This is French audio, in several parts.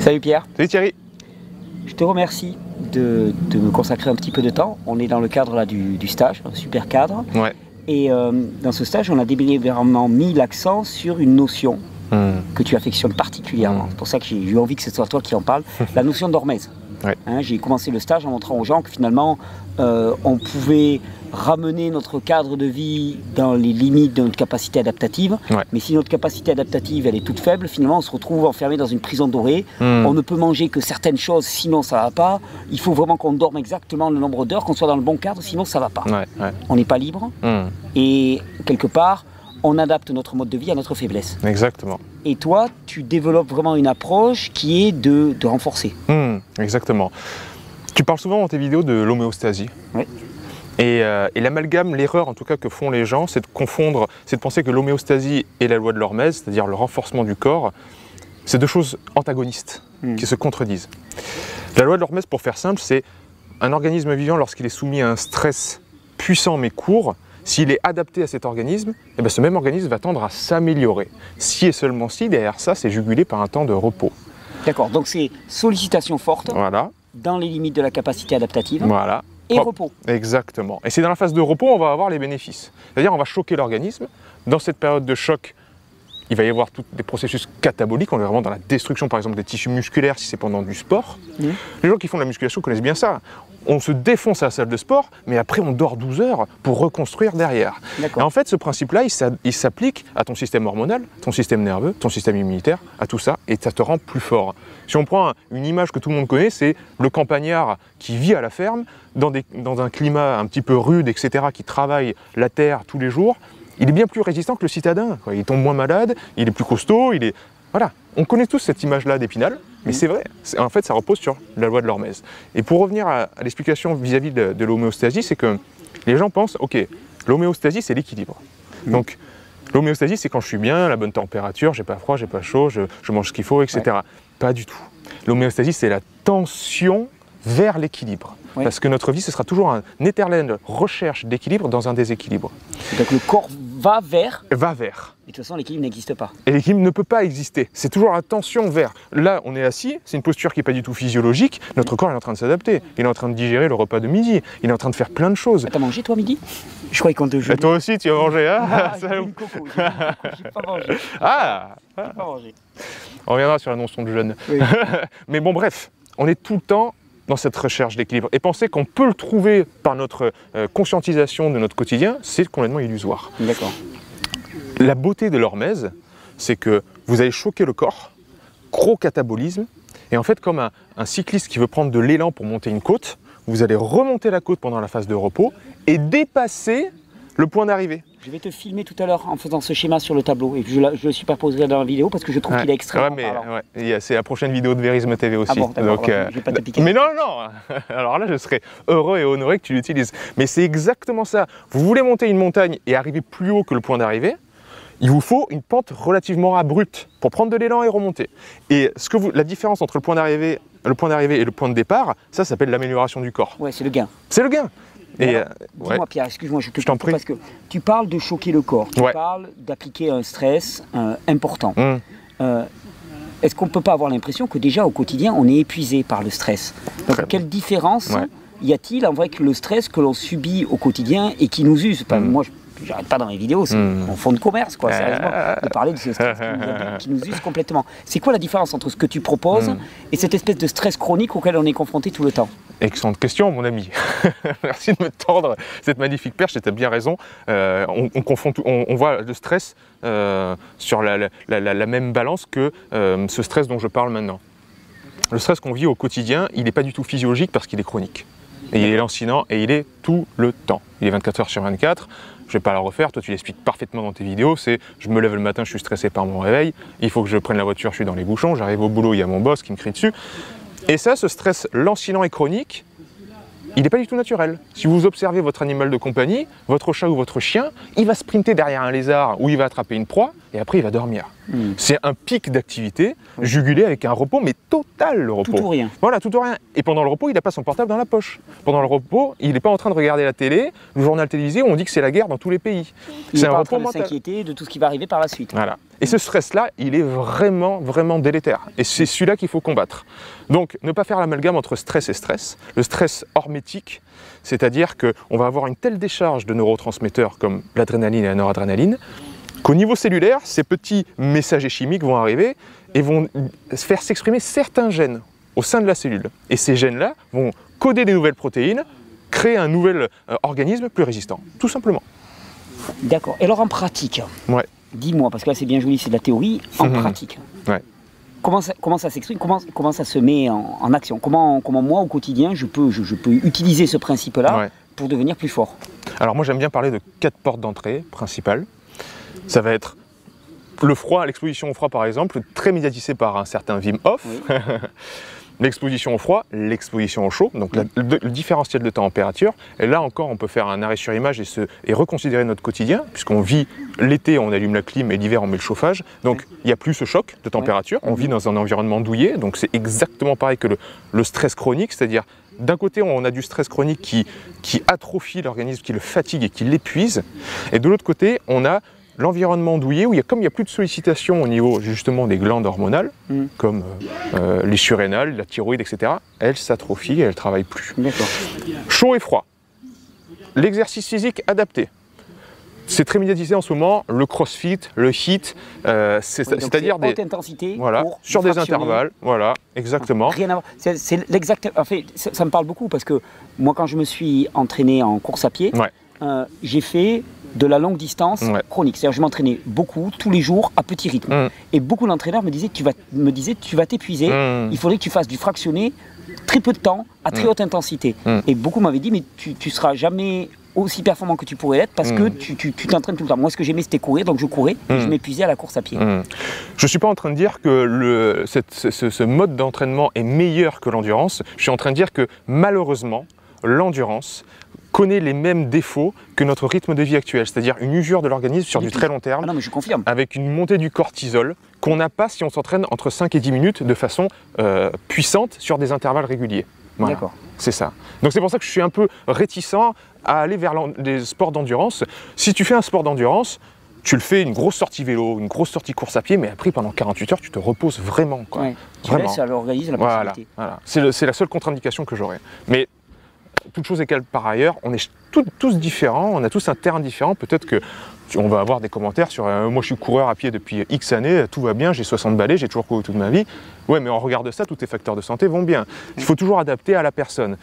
Salut Pierre. Salut Thierry. Je te remercie de me consacrer un petit peu de temps. On est dans le cadre là, du stage, un super cadre. Ouais. Et dans ce stage, on a délibérément mis l'accent sur une notion que tu affectionnes particulièrement. C'est pour ça que j'ai eu envie que ce soit toi qui en parle, la notion d'hormèse. Ouais. Hein, j'ai commencé le stage en montrant aux gens que finalement, on pouvait ramener notre cadre de vie dans les limites de notre capacité adaptative. Ouais. Mais si notre capacité adaptative elle est toute faible, finalement on se retrouve enfermé dans une prison dorée. On ne peut manger que certaines choses, sinon ça ne va pas. Il faut vraiment qu'on dorme exactement le nombre d'heures, qu'on soit dans le bon cadre, sinon ça ne va pas. Ouais, ouais. On n'est pas libre. Et quelque part, on adapte notre mode de vie à notre faiblesse. Exactement. Et toi, tu développes vraiment une approche qui est de renforcer. Exactement. Tu parles souvent dans tes vidéos de l'homéostasie. Oui. Et l'amalgame, l'erreur en tout cas que font les gens, c'est de confondre, c'est de penser que l'homéostasie et la loi de l'hormèse, c'est-à-dire le renforcement du corps, c'est deux choses antagonistes qui se contredisent. La loi de l'hormèse, pour faire simple, c'est un organisme vivant lorsqu'il est soumis à un stress puissant mais court. S'il est adapté à cet organisme, eh bien ce même organisme va tendre à s'améliorer. Si et seulement si, derrière ça, c'est jugulé par un temps de repos. D'accord, donc c'est sollicitation forte, Voilà. dans les limites de la capacité adaptative, Voilà. et repos. Exactement. Et c'est dans la phase de repos on va avoir les bénéfices. C'est-à-dire on va choquer l'organisme. Dans cette période de choc, il va y avoir tous des processus cataboliques. On est vraiment dans la destruction par exemple des tissus musculaires si c'est pendant du sport. Les gens qui font de la musculation connaissent bien ça. On se défonce à la salle de sport, mais après on dort 12 heures pour reconstruire derrière. Et en fait, ce principe-là, il s'applique à ton système hormonal, ton système nerveux, ton système immunitaire, à tout ça, et ça te rend plus fort. Si on prend une image que tout le monde connaît, c'est le campagnard qui vit à la ferme, dans un climat un petit peu rude, etc., qui travaille la terre tous les jours. Il est bien plus résistant que le citadin. Il tombe moins malade, il est plus costaud, il est... Voilà. On connaît tous cette image-là d'Épinal, mais c'est vrai. En fait, ça repose sur la loi de l'hormèse. Et pour revenir à l'explication vis-à-vis de l'homéostasie, c'est que les gens pensent, ok, l'homéostasie, c'est l'équilibre. Donc, l'homéostasie, c'est quand je suis bien, la bonne température, j'ai pas froid, j'ai pas chaud, je mange ce qu'il faut, etc. Ouais. Pas du tout. L'homéostasie, c'est la tension vers l'équilibre. Ouais. Parce que notre vie, ce sera toujours un éternel recherche d'équilibre dans un déséquilibre. Donc le corps va vers. Va vers. Et de toute façon, l'équilibre n'existe pas. Et l'équilibre ne peut pas exister. C'est toujours la tension vers. Là, on est assis, c'est une posture qui n'est pas du tout physiologique. Notre corps est en train de s'adapter. Il est en train de digérer le repas de midi. Il est en train de faire plein de choses. T'as mangé toi midi? Je croyais qu'on te jouait. Toi aussi, tu as mangé, hein? J'ai une coco, j'ai pas mangé. Ah, j'ai pas mangé. On reviendra sur la notion de jeûne. Oui. Mais bon, bref, on est tout le temps dans cette recherche d'équilibre. Et penser qu'on peut le trouver par notre conscientisation de notre quotidien, c'est complètement illusoire. D'accord. La beauté de l'hormèse, c'est que vous allez choquer le corps, gros catabolisme, et en fait, comme un cycliste qui veut prendre de l'élan pour monter une côte, vous allez remonter la côte pendant la phase de repos et dépasser le point d'arrivée. Je vais te filmer tout à l'heure en faisant ce schéma sur le tableau et je le superposerai dans la vidéo parce que je trouve qu'il est extrêmement parlant. C'est la prochaine vidéo de Verisme TV aussi. Ah bon, donc, je vais pas te piquer. Mais non, non. Alors là, je serais heureux et honoré que tu l'utilises. Mais c'est exactement ça. Vous voulez monter une montagne et arriver plus haut que le point d'arrivée, il vous faut une pente relativement abrupte pour prendre de l'élan et remonter. Et la différence entre le point d'arrivée et le point de départ, ça s'appelle l'amélioration du corps. Ouais, c'est le gain. C'est le gain. Dis-moi Pierre, excuse-moi, je t'en prie parce que tu parles de choquer le corps, tu parles d'appliquer un stress important. Est-ce qu'on ne peut pas avoir l'impression que déjà au quotidien on est épuisé par le stress? Donc quelle différence y a-t-il en vrai que le stress que l'on subit au quotidien et qui nous use? Moi, j'arrête pas dans mes vidéos, c'est en fond de commerce, quoi, sérieusement, de parler de ce stress qui nous use complètement. C'est quoi la différence entre ce que tu proposes et cette espèce de stress chronique auquel on est confronté tout le temps? Excellente question, mon ami. Merci de me tordre cette magnifique perche, tu as bien raison. On voit le stress sur la même balance que ce stress dont je parle maintenant. Le stress qu'on vit au quotidien, il n'est pas du tout physiologique parce qu'il est chronique. Et il est lancinant et il est tout le temps. Il est 24 heures sur 24. Je ne vais pas la refaire, toi tu l'expliques parfaitement dans tes vidéos, c'est je me lève le matin, je suis stressé par mon réveil, il faut que je prenne la voiture, je suis dans les bouchons, j'arrive au boulot, il y a mon boss qui me crie dessus. Et ça, ce stress lancinant et chronique, il n'est pas du tout naturel. Si vous observez votre animal de compagnie, votre chat ou votre chien, il va sprinter derrière un lézard ou il va attraper une proie, et après il va dormir. C'est un pic d'activité jugulé avec un repos, mais total le repos. Tout ou rien. Voilà, tout ou rien. Et pendant le repos, il n'a pas son portable dans la poche. Pendant le repos, il n'est pas en train de regarder la télé, le journal télévisé où on dit que c'est la guerre dans tous les pays. C'est un repos mental. Il n'est pas en train de s'inquiéter de tout ce qui va arriver par la suite. Voilà. Et ce stress-là, il est vraiment, vraiment délétère. Et c'est celui-là qu'il faut combattre. Donc, ne pas faire l'amalgame entre stress et stress. Le stress hormétique, c'est-à-dire qu'on va avoir une telle décharge de neurotransmetteurs comme l'adrénaline et la noradrénaline, qu'au niveau cellulaire, ces petits messagers chimiques vont arriver et vont faire s'exprimer certains gènes au sein de la cellule. Et ces gènes-là vont coder des nouvelles protéines, créer un nouvel organisme plus résistant, tout simplement. D'accord. Et alors en pratique, dis-moi, parce que là c'est bien joli, c'est de la théorie, en pratique. Comment ça s'exprime, comment ça se met en action, comment moi au quotidien je peux utiliser ce principe-là pour devenir plus fort? Alors moi j'aime bien parler de 4 portes d'entrée principales. Ça va être le froid, l'exposition au froid par exemple, très médiatisé par un certain Wim Hof. L'exposition au froid, l'exposition au chaud, donc le différentiel de température. Et là encore, on peut faire un arrêt sur image et reconsidérer notre quotidien, puisqu'on vit l'été, on allume la clim, et l'hiver, on met le chauffage. Donc il n'y a plus ce choc de température. On vit dans un environnement douillet, donc c'est exactement pareil que le stress chronique, c'est-à-dire d'un côté, on a du stress chronique qui atrophie l'organisme, qui le fatigue et qui l'épuise. Et de l'autre côté, on a l'environnement douillet où comme il n'y a plus de sollicitation au niveau justement des glandes hormonales, comme les surrénales, la thyroïde, etc., elles s'atrophient et elles ne travaillent plus. Chaud et froid. L'exercice physique adapté. C'est très médiatisé en ce moment, le crossfit, le HIIT, c'est-à-dire des haute intensité sur des intervalles, voilà, exactement. Rien à voir. C'est l'exact. En fait, ça me parle beaucoup parce que moi, quand je me suis entraîné en course à pied, j'ai fait de la longue distance chronique. C'est-à-dire, je m'entraînais beaucoup, tous les jours, à petit rythme. Et beaucoup d'entraîneurs me disaient, tu vas t'épuiser, il faudrait que tu fasses du fractionné, très peu de temps, à très haute intensité. Et beaucoup m'avaient dit, mais tu seras jamais aussi performant que tu pourrais être parce que tu t'entraînes tout le temps. Moi, ce que j'aimais, c'était courir, donc je courais et je m'épuisais à la course à pied. Je ne suis pas en train de dire que ce mode d'entraînement est meilleur que l'endurance. Je suis en train de dire que malheureusement, l'endurance connaît les mêmes défauts que notre rythme de vie actuel, c'est-à-dire une usure de l'organisme sur du très long terme, non, mais je confirme, avec une montée du cortisol qu'on n'a pas si on s'entraîne entre 5 et 10 minutes de façon puissante sur des intervalles réguliers. Voilà. D'accord. C'est ça. Donc c'est pour ça que je suis un peu réticent à aller vers les sports d'endurance. Si tu fais un sport d'endurance, tu le fais une grosse sortie vélo, une grosse sortie course à pied, mais après pendant 48 heures, tu te reposes vraiment. Tu laisses à l'organisme la possibilité. Voilà. C'est la seule contre-indication que j'aurais. Mais toute chose égale par ailleurs, on est tous différents, on a tous un terrain différent. Peut-être qu'on va avoir des commentaires sur moi je suis coureur à pied depuis X années, tout va bien, j'ai 60 balais, j'ai toujours couru toute ma vie. Ouais, mais en regard de ça, tous tes facteurs de santé vont bien. Il faut toujours adapter à la personne.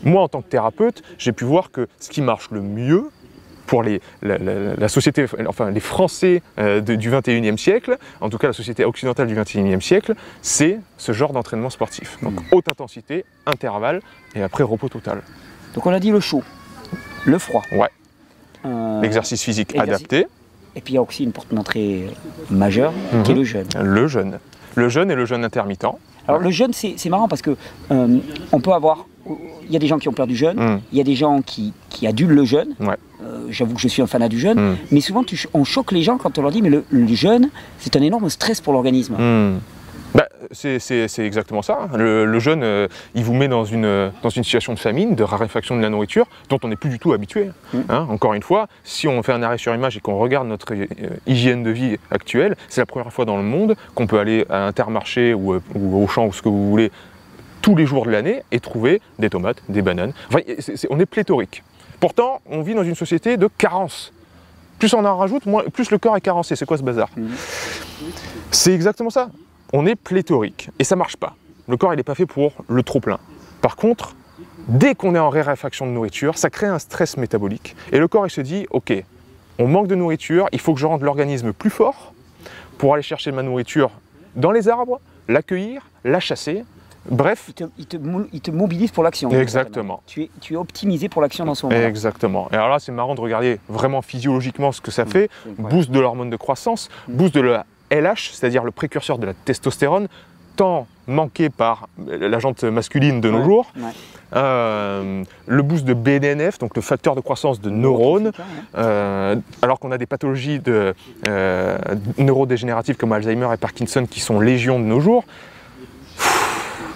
Moi, en tant que thérapeute, j'ai pu voir que ce qui marche le mieux pour la société, enfin les Français du 21e siècle, en tout cas la société occidentale du 21e siècle, c'est ce genre d'entraînement sportif. Donc haute intensité, intervalle et après repos total. Donc on a dit le chaud, le froid. L'exercice physique adapté. Et puis il y a aussi une porte d'entrée majeure qui est le jeûne. Le jeûne. Le jeûne et le jeûne intermittent. Alors le jeûne, c'est marrant parce que on peut avoir... Il y a des gens qui ont peur du jeûne, il y a des gens qui adulent le jeûne. J'avoue que je suis un fanat du jeûne, mais souvent on choque les gens quand on leur dit mais le jeûne, c'est un énorme stress pour l'organisme. C'est exactement ça. Le jeûne, il vous met dans une situation de famine, de raréfaction de la nourriture, dont on n'est plus du tout habitué. Encore une fois, si on fait un arrêt sur image et qu'on regarde notre hygiène de vie actuelle, c'est la première fois dans le monde qu'on peut aller à Intermarché ou au champ ou ce que vous voulez tous les jours de l'année et trouver des tomates, des bananes. Enfin, on est pléthorique. Pourtant, on vit dans une société de carence. Plus on en rajoute, plus le corps est carencé. C'est quoi ce bazar? C'est exactement ça. On est pléthorique et ça ne marche pas. Le corps, il n'est pas fait pour le trop-plein. Par contre, dès qu'on est en raréfaction de nourriture, ça crée un stress métabolique. Et le corps, il se dit, ok, on manque de nourriture, il faut que je rende l'organisme plus fort pour aller chercher ma nourriture dans les arbres, l'accueillir, la chasser. Bref. Il te mobilise pour l'action. Exactement. Tu es optimisé pour l'action dans ce moment. Exactement. Et alors là, c'est marrant de regarder vraiment physiologiquement ce que ça fait. Boost de l'hormone de croissance, boost de la LH, c'est-à-dire le précurseur de la testostérone, tant manqué par la jante masculine de nos jours. Le boost de BDNF, donc le facteur de croissance de neurones, alors qu'on a des pathologies neurodégénératives comme Alzheimer et Parkinson qui sont légion de nos jours.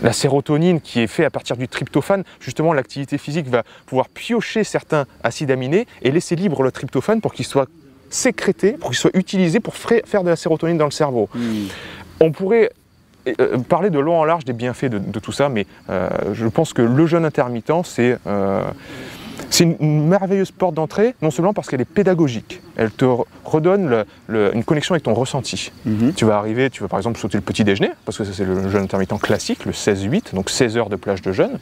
La sérotonine qui est faite à partir du tryptophane, justement l'activité physique va pouvoir piocher certains acides aminés et laisser libre le tryptophane pour qu'il soit sécrété, pour qu'il soit utilisé pour faire de la sérotonine dans le cerveau. On pourrait parler de long en large des bienfaits de tout ça, mais je pense que le jeûne intermittent, c'est une merveilleuse porte d'entrée, non seulement parce qu'elle est pédagogique, elle te redonne une connexion avec ton ressenti. Tu vas arriver, tu vas par exemple sauter le petit déjeuner, parce que ça c'est le jeûne intermittent classique, le 16-8, donc 16 heures de plage de jeûne,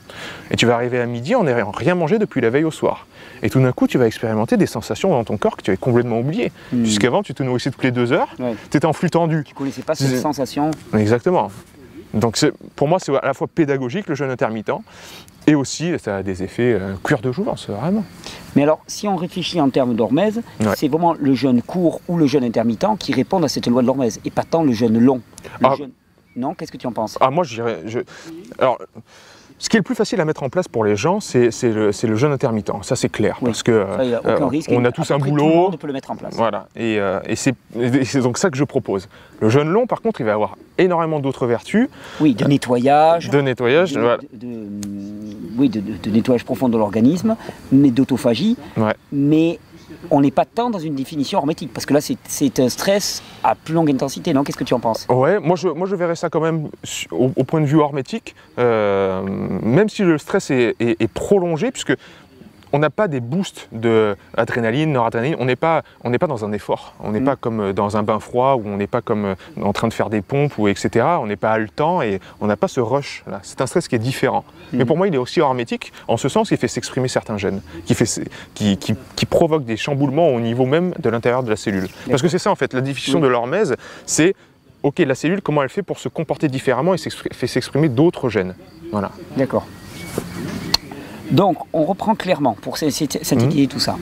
et tu vas arriver à midi en n'ayant rien mangé depuis la veille au soir. Et tout d'un coup, tu vas expérimenter des sensations dans ton corps que tu avais complètement oubliées. Puisqu'avant, tu te nourrissais toutes les 2 heures, tu étais en flux tendu. Tu ne connaissais pas ces sensations. Exactement. Donc pour moi, c'est à la fois pédagogique, le jeûne intermittent, et aussi, ça a des effets cuir de jouvence, vraiment. Mais alors, si on réfléchit en termes d'hormèse, c'est vraiment le jeûne court ou le jeûne intermittent qui répondent à cette loi de l'hormèse, et pas tant le jeûne long. Non, qu'est-ce que tu en penses? Moi, je dirais... Alors, ce qui est le plus facile à mettre en place pour les gens, c'est le jeûne intermittent. Ça, c'est clair. Parce que on a tous un boulot. Tout le monde peut le mettre en place. Voilà. Et c'est donc ça que je propose. Le jeûne long, par contre, il va avoir énormément d'autres vertus. Oui, de nettoyage. De nettoyage. De nettoyage profond de l'organisme, mais d'autophagie. Mais on n'est pas tant dans une définition hermétique, parce que là, c'est un stress à plus longue intensité, non? Qu'est-ce que tu en penses? Ouais, moi je verrais ça quand même au point de vue hermétique, même si le stress est prolongé, puisque on n'a pas des boosts d'adrénaline, noradrénaline, on n'est pas dans un effort, on n'est pas comme dans un bain froid, où on n'est pas comme en train de faire des pompes, ou etc. On n'est pas haletant et on n'a pas ce rush là. C'est un stress qui est différent. Mais pour moi, il est aussi hermétique, en ce sens qu'il fait s'exprimer certains gènes, qui provoquent des chamboulements au niveau même de l'intérieur de la cellule. Parce que c'est ça en fait, la définition de l'hormèse, c'est ok, la cellule, comment elle fait pour se comporter différemment et fait s'exprimer d'autres gènes. Voilà. D'accord. Donc, on reprend clairement pour synthétiser tout ça.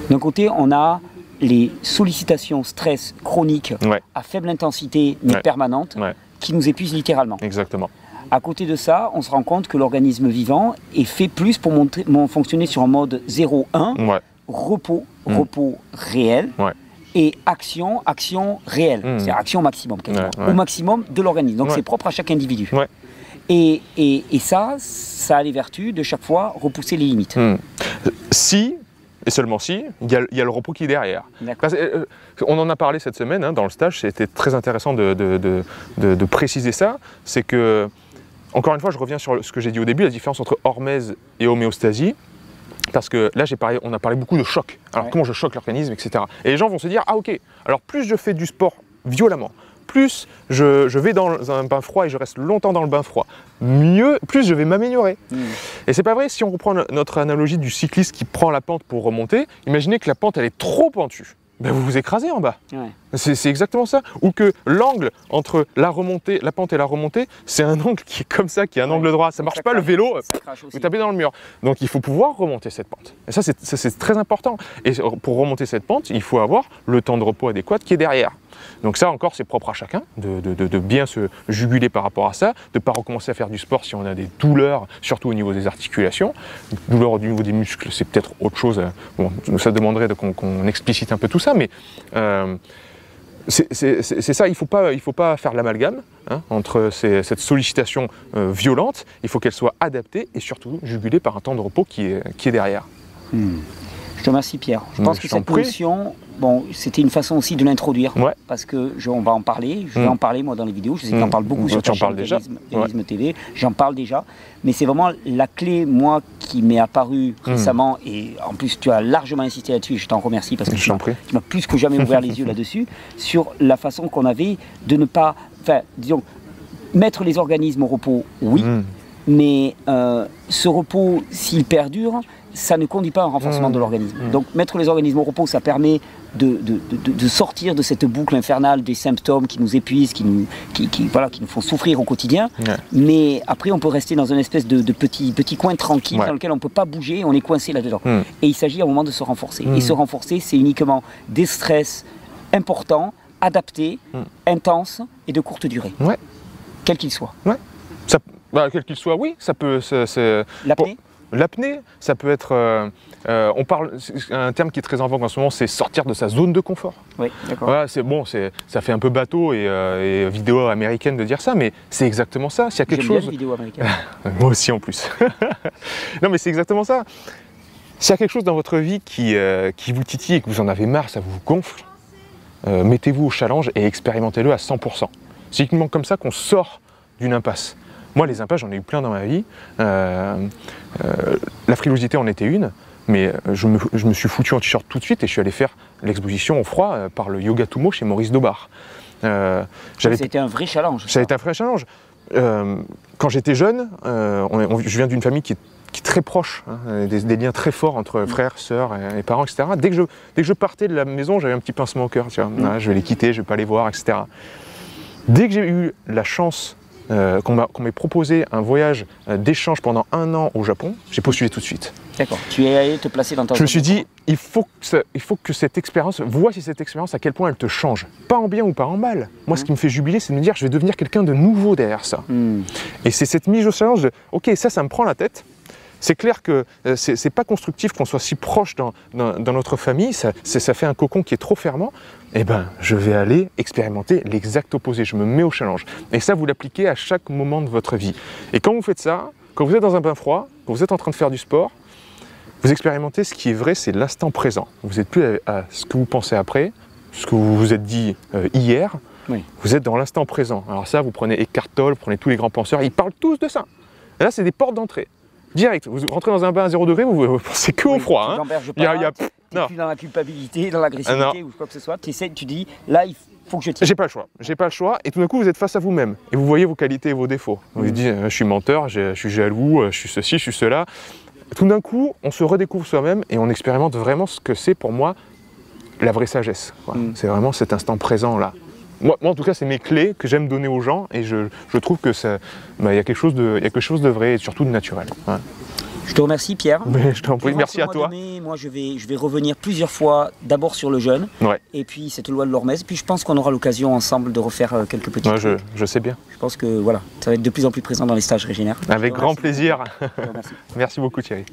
D'un côté, on a les sollicitations stress chroniques à faible intensité mais permanentes qui nous épuisent littéralement. Exactement. À côté de ça, on se rend compte que l'organisme vivant est fait plus pour fonctionner sur un mode 0-1, repos réel, et action réelle, c'est-à-dire action maximum, au maximum de l'organisme. Donc c'est propre à chaque individu. Et ça a les vertus de chaque fois repousser les limites. Si, et seulement si, il y a le repos qui est derrière. On en a parlé cette semaine dans le stage, c'était très intéressant de préciser ça, c'est que, encore une fois, je reviens sur ce que j'ai dit au début, la différence entre hormèse et homéostasie, parce que là, on a parlé beaucoup de choc. Alors comment je choque l'organisme, etc. Et les gens vont se dire, ah ok, alors plus je fais du sport violemment, plus je vais dans un bain froid et je reste longtemps dans le bain froid, plus je vais m'améliorer. Et c'est pas vrai, si on reprend notre analogie du cycliste qui prend la pente pour remonter, imaginez que la pente elle est trop pentue. Ben vous vous écrasez en bas. C'est exactement ça. Ou que l'angle entre la pente et la remontée, c'est un angle qui est comme ça, qui est un angle droit. Ça marche pas, le vélo, vous tapez dans le mur. Donc il faut pouvoir remonter cette pente. Et ça c'est très important. Et pour remonter cette pente, il faut avoir le temps de repos adéquat qui est derrière. Donc ça encore c'est propre à chacun, de bien se juguler par rapport à ça, de ne pas recommencer à faire du sport si on a des douleurs, surtout au niveau des articulations. Douleurs au niveau des muscles, c'est peut-être autre chose. Bon, ça demanderait qu'on explicite un peu tout ça, mais c'est ça, il ne faut pas faire l'amalgame entre cette sollicitation violente, il faut qu'elle soit adaptée et surtout jugulée par un temps de repos qui est derrière. Je te remercie Pierre. Je pense que cette notion, c'était une façon aussi de l'introduire, parce que on va en parler, je vais en parler moi dans les vidéos, je sais que j'en parle beaucoup sur ta chaîne Vérisme TV, j'en parle déjà, mais c'est vraiment la clé, moi, qui m'est apparue récemment, et en plus tu as largement insisté là-dessus, et je t'en remercie parce que tu m'as plus que jamais ouvert les yeux là-dessus, sur la façon qu'on avait de ne pas, disons, mettre les organismes au repos, mais ce repos, s'il perdure, ça ne conduit pas à un renforcement de l'organisme. Donc mettre les organismes au repos, ça permet de sortir de cette boucle infernale des symptômes qui nous épuisent, qui nous font souffrir au quotidien. Mais après, on peut rester dans une espèce de petit coin tranquille dans lequel on ne peut pas bouger, on est coincé là-dedans. Et il s'agit à un moment de se renforcer. Et se renforcer, c'est uniquement des stress importants, adaptés, intenses et de courte durée. Quel qu'il soit. Ouais. Quel qu'il soit, oui. Ça peut. L'apnée. L'apnée, ça peut être. On parle. Un terme qui est très en vogue en ce moment, c'est sortir de sa zone de confort. Oui, d'accord. Voilà, c'est bon, ça fait un peu bateau et vidéo américaine de dire ça, mais c'est exactement ça. S'il y a quelque chose. Bien vidéo américaine. Moi aussi en plus. Non, mais c'est exactement ça. S'il y a quelque chose dans votre vie qui vous titille et que vous en avez marre, ça vous gonfle, mettez-vous au challenge et expérimentez-le à 100%. C'est uniquement comme ça qu'on sort d'une impasse. Moi, les impasses, j'en ai eu plein dans ma vie. La frilosité en était une, mais je me suis foutu en t-shirt tout de suite et je suis allé faire l'exposition au froid par le Yoga Tumo chez Maurice Daubard. C'était un vrai challenge. Ça a été un vrai challenge. Quand j'étais jeune, je viens d'une famille qui est très proche, hein, des liens très forts entre frères, sœurs et parents, etc. Dès que je partais de la maison, j'avais un petit pincement au cœur. Ah, je vais les quitter, je ne vais pas les voir, etc. Dès que j'ai eu la chance qu'on m'ait proposé un voyage d'échange pendant 1 an au Japon, j'ai postulé tout de suite. D'accord. Tu es allé te placer dans ta zone. Je me suis dit, il faut que cette expérience, vois si cette expérience, à quel point elle te change. Pas en bien ou pas en mal. Moi, ce qui me fait jubiler, c'est de me dire, je vais devenir quelqu'un de nouveau derrière ça. Et c'est cette mise au challenge de, ok, ça me prend la tête. C'est clair que c'est pas constructif qu'on soit si proche dans notre famille, ça fait un cocon qui est trop fermant. Eh ben, je vais aller expérimenter l'exact opposé, je me mets au challenge. Et ça, vous l'appliquez à chaque moment de votre vie. Et quand vous faites ça, quand vous êtes dans un bain froid, quand vous êtes en train de faire du sport, vous expérimentez ce qui est vrai, c'est l'instant présent. Vous n'êtes plus à ce que vous pensez après, ce que vous vous êtes dit hier, oui. Vous êtes dans l'instant présent. Alors ça, vous prenez Eckhart Tolle, vous prenez tous les grands penseurs, ils parlent tous de ça. Et là, c'est des portes d'entrée. Direct, vous rentrez dans un bain à 0 degré, vous pensez que au froid. Hein. Tu n'es plus dans la culpabilité, dans l'agressivité ou quoi que ce soit. Tu dis, là, il faut que je tire. J'ai pas le choix. Et tout d'un coup, vous êtes face à vous-même. Et vous voyez vos qualités et vos défauts. Vous vous dites, je suis menteur, je suis jaloux, je suis ceci, je suis cela. Tout d'un coup, on se redécouvre soi-même et on expérimente vraiment ce que c'est pour moi la vraie sagesse. C'est vraiment cet instant présent-là. Moi, en tout cas, c'est mes clés que j'aime donner aux gens et je trouve que y a quelque chose de vrai et surtout de naturel. Ouais. Je te remercie, Pierre. Mais je t'en prie, merci à toi. Moi, je vais revenir plusieurs fois, d'abord sur le jeûne, et puis cette loi de l'Hormèse. Puis je pense qu'on aura l'occasion ensemble de refaire quelques petits trucs. Je sais bien. Je pense que voilà, ça va être de plus en plus présent dans les stages Régénère. Avec grand plaisir. Merci beaucoup, Thierry.